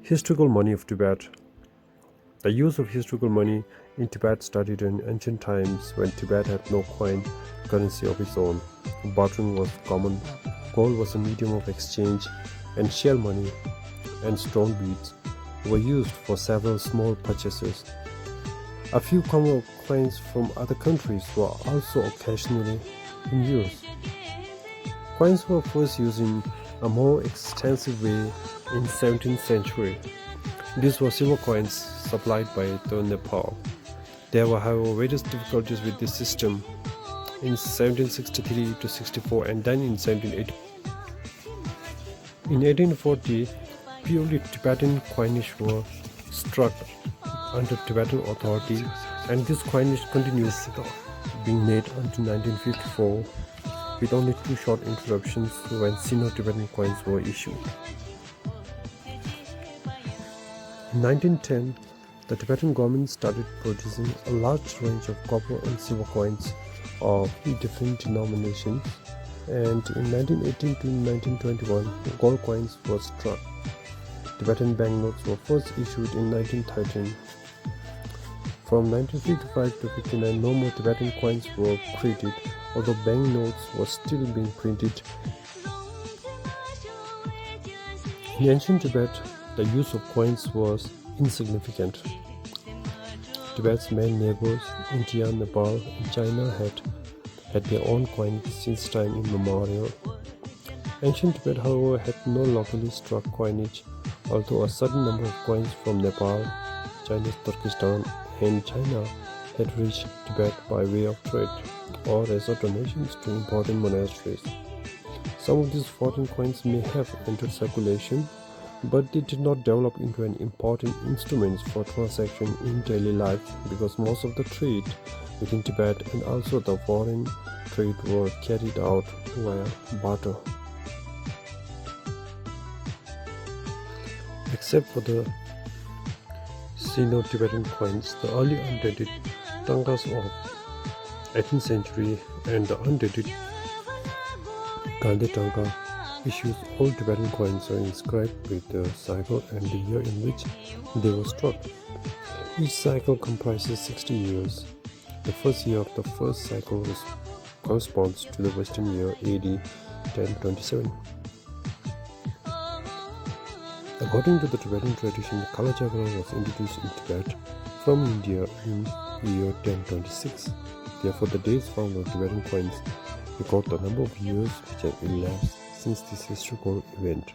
Historical money of Tibet. The use of historical money in Tibet started in ancient times when Tibet had no coin currency of its own. Bartering was common, gold was a medium of exchange, and shell money and stone beads were used for several small purchases. A few common coins from other countries were also occasionally in use. Coins were first used in a more extensive way in 17th century. These were silver coins supplied by the Nepal. There were, however, various difficulties with this system in 1763 to 64 and then in 1780. In 1840, purely Tibetan coinage were struck under Tibetan authority, and this coinage continues being made until 1954, with only two short interruptions when Sino-Tibetan coins were issued. In 1910, the Tibetan government started producing a large range of copper and silver coins of different denominations, and in 1918 to 1921, gold coins were struck. Tibetan banknotes were first issued in 1913. From 1955 to 59, no more Tibetan coins were created, although banknotes were still being printed. In ancient Tibet, the use of coins was insignificant. Tibet's main neighbors, India, Nepal, and China had their own coins since time immemorial. Ancient Tibet, however, had no locally struck coinage, although a certain number of coins from Nepal, Chinese Turkestan, and China had reached Tibet by way of trade or as donations to important monasteries. Some of these foreign coins may have entered circulation, but they did not develop into an important instrument for transaction in daily life because most of the trade within Tibet and also the foreign trade were carried out via barter. Except for the Sino-Tibetan coins, the early undated tangas of 18th century and the undated Gandhi Tanga issues, all Tibetan coins are inscribed with the cycle and the year in which they were struck. Each cycle comprises 60 years. The first year of the first cycle corresponds to the Western year AD 1027. According to the Tibetan tradition, the Kala Chakra was introduced in Tibet from India in the year 1026. Therefore, the dates found on Tibetan coins record the number of years which have elapsed since this historical event.